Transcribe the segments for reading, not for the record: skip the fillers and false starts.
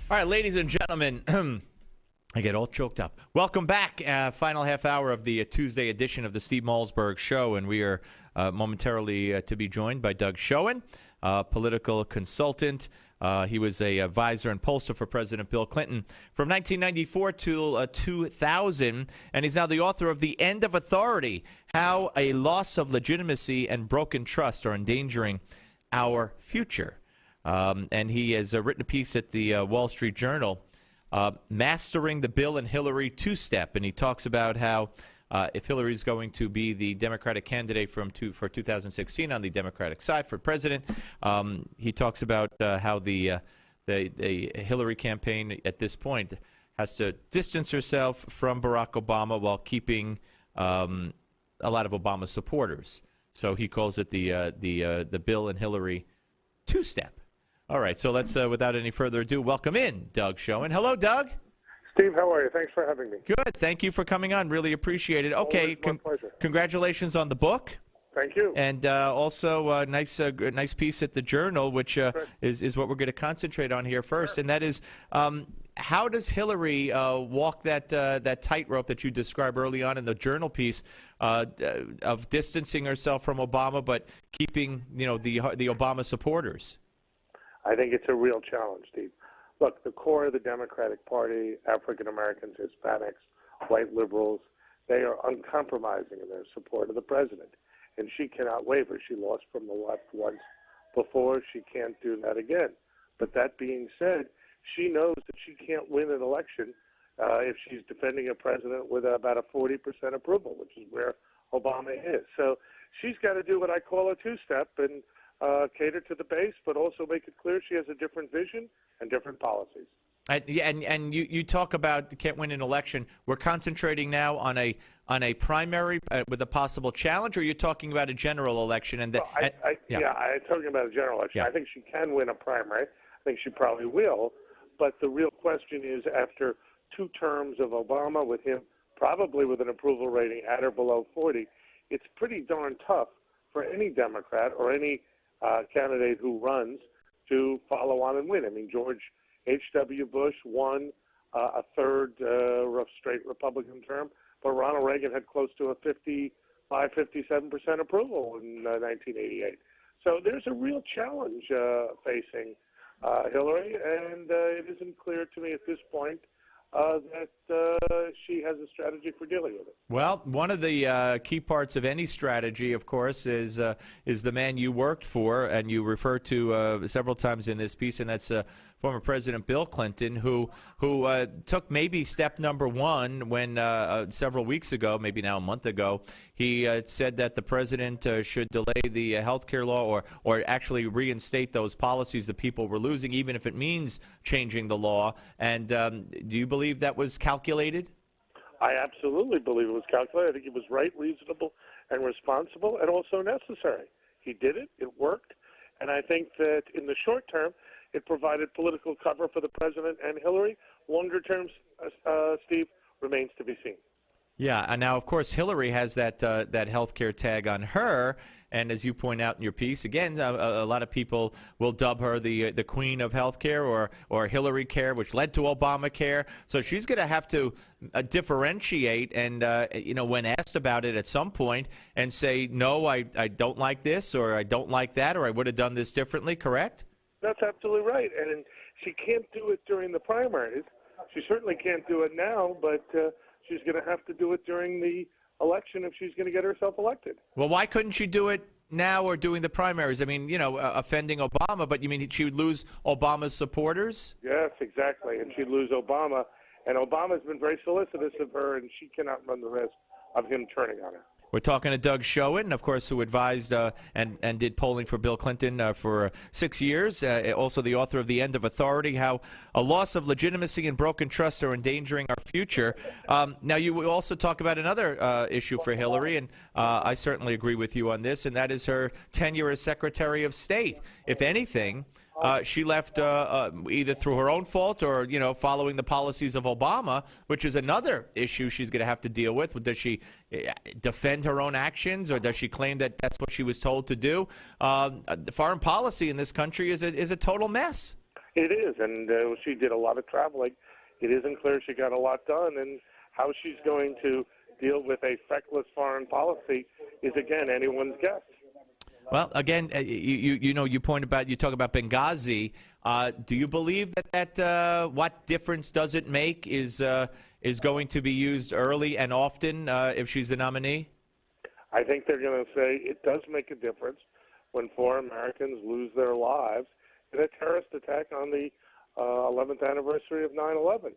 All right, ladies and gentlemen, I get all choked up. Welcome back. Final half hour of the Tuesday edition of the Steve Malzberg Show, and we are momentarily to be joined by Doug Schoen, political consultant. He was a advisor and pollster for President Bill Clinton from 1994 to 2000, and he's now the author of The End of Authority, How a Loss of Legitimacy and Broken Trust Are Endangering Our Future. And he has written a piece at the Wall Street Journal, Mastering the Bill and Hillary Two-Step. And he talks about how if Hillary is going to be the Democratic candidate for 2016 on the Democratic side for president, he talks about how the Hillary campaign at this point has to distance herself from Barack Obama while keeping a lot of Obama supporters. So he calls it the Bill and Hillary Two-Step. All right, so let's, without any further ado, welcome in Doug Schoen. Hello, Doug. Steve, how are you? Thanks for having me. Good. Thank you for coming on. Really appreciate it. Okay, my pleasure. Congratulations on the book. Thank you. And also nice piece at the Journal, which is what we're going to concentrate on here first, and that is how does Hillary walk that tightrope that you described early on in the Journal piece of distancing herself from Obama but keeping the Obama supporters? I think it's a real challenge, Steve. Look, the core of the Democratic Party, African Americans, Hispanics, white liberals, they are uncompromising in their support of the president. And she cannot waver. She lost from the left once before. She can't do that again. But that being said, she knows that she can't win an election if she's defending a president with about a 40% approval, which is where Obama is. So she's got to do what I call a two-step and cater to the base, but also make it clear she has a different vision and different policies. And you talk about can't win an election. We're concentrating now on a primary with a possible challenge, or you're talking about a general election? And I'm talking about a general election. Yeah. I think she can win a primary. I think she probably will. But the real question is, after 2 terms of Obama, with him probably with an approval rating at or below 40, it's pretty darn tough for any Democrat or any candidate who runs to follow on and win. I mean, George H.W. Bush won a third straight Republican term, but Ronald Reagan had close to a 55, 57% approval in 1988. So there's a real challenge facing Hillary, and it isn't clear to me at this point that she has a strategy for dealing with it. Well, one of the key parts of any strategy, of course, is the man you worked for, and you refer to several times in this piece, and that's former President Bill Clinton, who took maybe step number one when several weeks ago, maybe now a month ago, he said that the president should delay the health care law or actually reinstate those policies that people were losing, even if it means changing the law. And do you believe that was calculated? I absolutely believe it was calculated. I think it was right, reasonable, and responsible, and also necessary. He did it. It worked. And I think that in the short term, it provided political cover for the president and Hillary. Longer term, Steve, remains to be seen. Yeah, and now, of course, Hillary has that health care tag on her. And as you point out in your piece, again, a lot of people will dub her the queen of health care or Hillary Care, which led to Obamacare. So she's going to have to differentiate and, when asked about it at some point and say, no, I don't like this, or I don't like that, or I would have done this differently, correct? That's absolutely right. And she can't do it during the primaries. She certainly can't do it now, but she's going to have to do it during the election if she's going to get herself elected. Well, why couldn't she do it now or doing the primaries? I mean, offending Obama, but you mean she would lose Obama's supporters? Yes, exactly. And she'd lose Obama. And Obama's been very solicitous of her, and she cannot run the risk of him turning on her. We're talking to Doug Schoen, of course, who advised and did polling for Bill Clinton for 6 years. Also the author of The End of Authority, How a Loss of Legitimacy and Broken Trust Are Endangering Our Future. Now, you also talk about another issue for Hillary, and I certainly agree with you on this, and that is her tenure as Secretary of State. If anything, she left either through her own fault or, following the policies of Obama, which is another issue she's going to have to deal with. Does she defend her own actions, or does she claim that that's what she was told to do? The foreign policy in this country is a total mess. It is, and she did a lot of traveling. It isn't clear she got a lot done, and how she's going to deal with a feckless foreign policy is, again, anyone's guess. Well, again, you talk about Benghazi. Do you believe that what difference does it make is going to be used early and often if she's the nominee? I think they're going to say it does make a difference when 4 Americans lose their lives in a terrorist attack on the 11th anniversary of 9/11.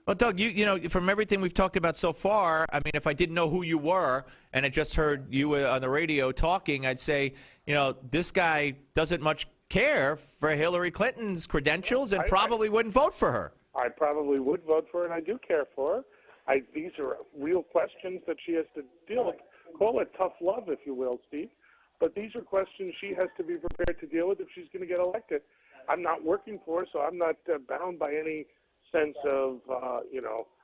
Well, Doug, you know, from everything we've talked about so far, I mean, if I didn't know who you were and I just heard you on the radio talking, I'd say, you know, this guy doesn't much care for Hillary Clinton's credentials and probably wouldn't vote for her. I probably would vote for her, and I do care for her. These are real questions that she has to deal with. Call it tough love, if you will, Steve. But these are questions she has to be prepared to deal with if she's going to get elected. I'm not working for her, so I'm not bound by any sense of, I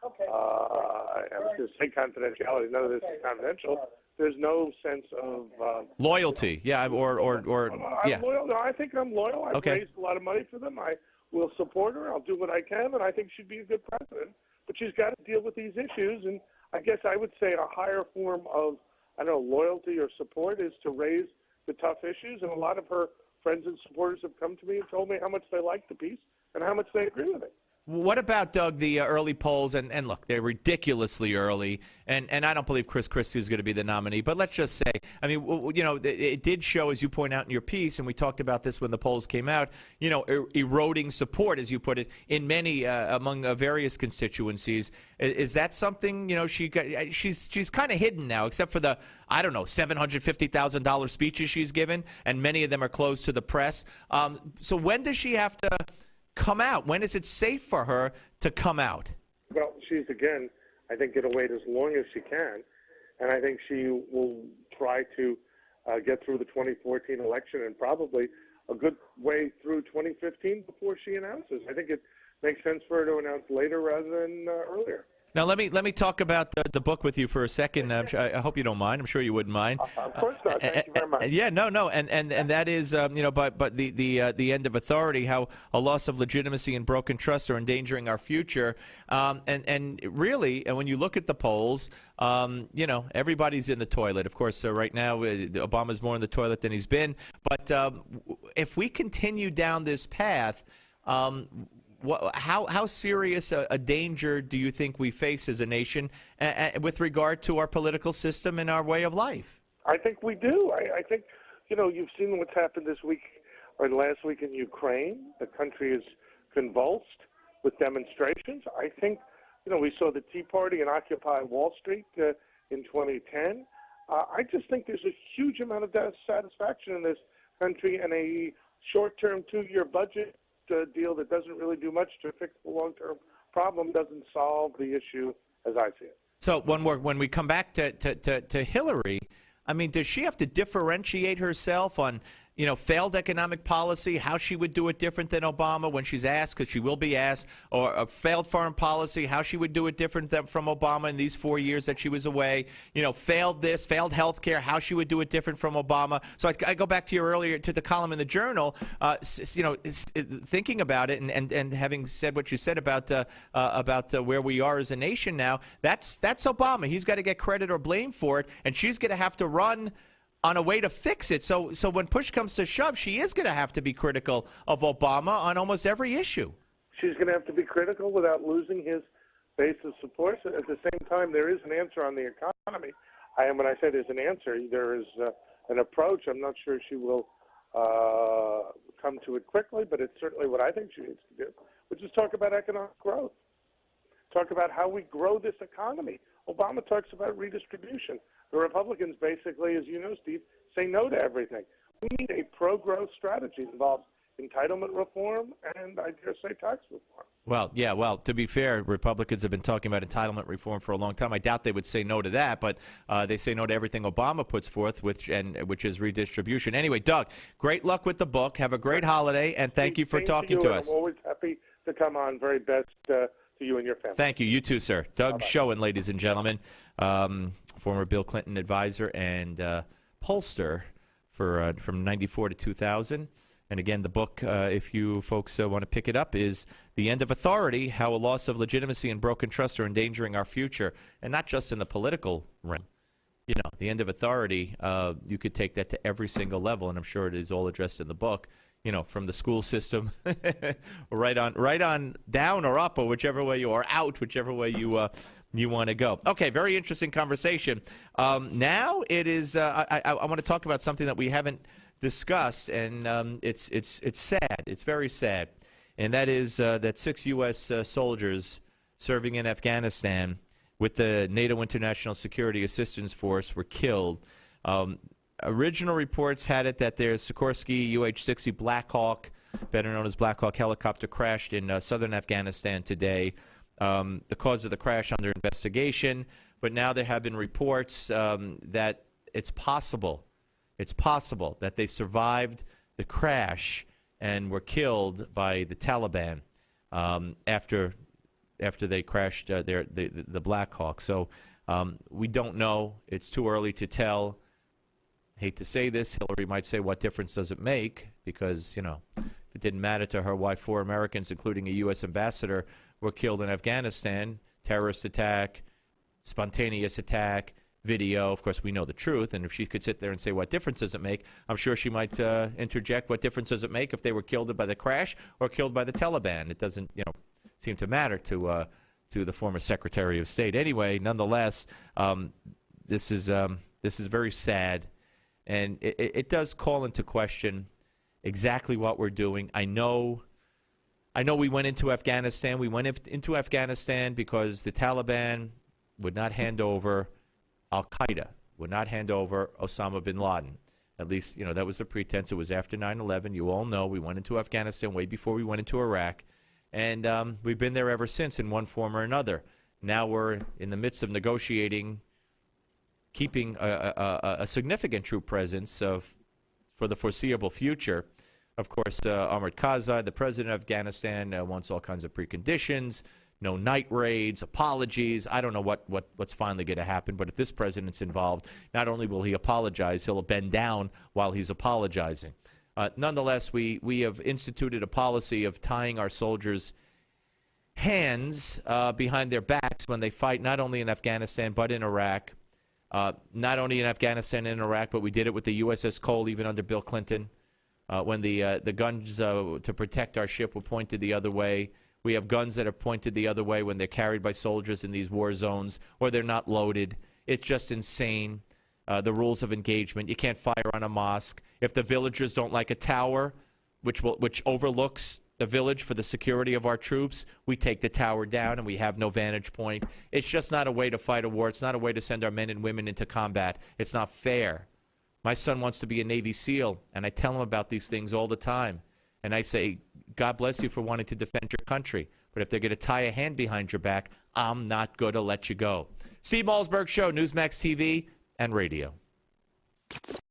was going to say confidentiality. None of this is confidential. There's no sense of loyalty. Yeah, or I'm loyal. No, I think I'm loyal. I've Okay. raised a lot of money for them. I will support her. I'll do what I can, and I think she'd be a good president. But she's got to deal with these issues, and I guess I would say a higher form of, loyalty or support is to raise the tough issues. And a lot of her friends and supporters have come to me and told me how much they like the piece and how much they agree with it. What about, Doug, the early polls? And look, they're ridiculously early, and I don't believe Chris Christie is going to be the nominee. But let's just say, I mean, you know, it did show, as you point out in your piece, and we talked about this when the polls came out, you know, eroding support, as you put it, in many, among various constituencies. Is that something, you know, she's kind of hidden now, except for the, I don't know, $750,000 speeches she's given, and many of them are closed to the press. So when does she have to come out? When is it safe for her to come out? Well, she's, again, I think, going to wait as long as she can, and I think she will try to get through the 2014 election and probably a good way through 2015 before she announces. I think it makes sense for her to announce later rather than earlier. Now, let me talk about the book with you for a second. I hope you don't mind. I'm sure you wouldn't mind. Of course not. Thank you very much. Yeah, no, and that is, you know, but the end of authority, how a loss of legitimacy and broken trust are endangering our future, and really, and when you look at the polls, you know, everybody's in the toilet. Of course, right now, Obama's more in the toilet than he's been. But if we continue down this path, how serious a danger do you think we face as a nation with regard to our political system and our way of life? I think we do. I think, you know, you've seen what's happened this week or last week in Ukraine. The country is convulsed with demonstrations. I think, you know, we saw the Tea Party and Occupy Wall Street in 2010. I just think there's a huge amount of dissatisfaction in this country, and a short-term 2-year budget deal that doesn't really do much to fix the long-term problem doesn't solve the issue as I see it. So when we come back to Hillary, I mean, does she have to differentiate herself on, you know, failed economic policy, how she would do it different than Obama when she's asked, because she will be asked, or a failed foreign policy, how she would do it different than from Obama in these 4 years that she was away, you know, failed this, failed health care, how she would do it different from Obama. So I go back to your earlier, to the column in the Journal, you know, thinking about it and having said what you said about where we are as a nation now, that's Obama. He's got to get credit or blame for it, and she's going to have to run on a way to fix it. So when push comes to shove, she is going to have to be critical of Obama on almost every issue. She's going to have to be critical without losing his base of support. At the same time, there is an answer on the economy. When I say there's an answer, there is an approach. I'm not sure she will come to it quickly, but it's certainly what I think she needs to do, which is talk about economic growth. Talk about how we grow this economy. Obama talks about redistribution. The Republicans basically, as you know, Steve, say no to everything. We need a pro-growth strategy that involves entitlement reform and, I dare say, tax reform. Well, yeah, well, to be fair, Republicans have been talking about entitlement reform for a long time. I doubt they would say no to that, but they say no to everything Obama puts forth, which is redistribution. Anyway, Doug, great luck with the book. Have a great holiday, and thank you for talking to us. I'm always happy to come on. Very best to you and your family. Thank you. You too, sir. Doug Schoen, ladies and gentlemen, former Bill Clinton advisor and pollster from 94 to 2000. And again, the book, if you folks want to pick it up, is The End of Authority, How a Loss of Legitimacy and Broken Trust Are Endangering Our Future. And not just in the political realm. You know, the end of authority, you could take that to every single level, and I'm sure it is all addressed in the book, you know, from the school system right on down or up, or whichever way you are, out, whichever way you want to go. Okay, very interesting conversation. Now it is, I want to talk about something that we haven't discussed, and it's sad. It's very sad, and that is that 6 U.S. Soldiers serving in Afghanistan with the NATO International Security Assistance Force were killed. Original reports had it that their Sikorsky UH-60 Black Hawk, better known as Black Hawk helicopter, crashed in southern Afghanistan today. The cause of the crash under investigation, but now there have been reports that it's possible that they survived the crash and were killed by the Taliban after they crashed the Black Hawk. So we don't know. It's too early to tell. Hate to say this. Hillary might say, what difference does it make? Because, you know, if it didn't matter to her why 4 Americans, including a U.S. ambassador, were killed in Afghanistan, terrorist attack, spontaneous attack, video. Of course, we know the truth. And if she could sit there and say, what difference does it make? I'm sure she might interject, what difference does it make if they were killed by the crash or killed by the Taliban? It doesn't, you know, seem to matter to the former Secretary of State. Anyway, nonetheless, this is very sad, and it does call into question exactly what we're doing. I know we went into Afghanistan. We went into Afghanistan because the Taliban would not hand over Al-Qaeda, would not hand over Osama bin Laden. At least, you know, that was the pretense. It was after 9/11. You all know we went into Afghanistan way before we went into Iraq. And we've been there ever since in one form or another. Now we're in the midst of negotiating, keeping a significant troop presence for the foreseeable future. Of course, Ahmad Karzai, the president of Afghanistan, wants all kinds of preconditions, no night raids, apologies. I don't know what's finally going to happen, but if this president's involved, not only will he apologize, he'll bend down while he's apologizing. Nonetheless, we have instituted a policy of tying our soldiers' hands behind their backs when they fight, not only in Afghanistan but in Iraq. Not only in Afghanistan and Iraq, but we did it with the USS Cole even under Bill Clinton. When the guns to protect our ship were pointed the other way. We have guns that are pointed the other way when they're carried by soldiers in these war zones or they're not loaded. It's just insane. The rules of engagement. You can't fire on a mosque. If the villagers don't like a tower, which overlooks the village for the security of our troops, we take the tower down and we have no vantage point. It's just not a way to fight a war. It's not a way to send our men and women into combat. It's not fair. My son wants to be a Navy SEAL, and I tell him about these things all the time. And I say, God bless you for wanting to defend your country. But if they're going to tie a hand behind your back, I'm not going to let you go. Steve Malzberg Show, Newsmax TV and radio.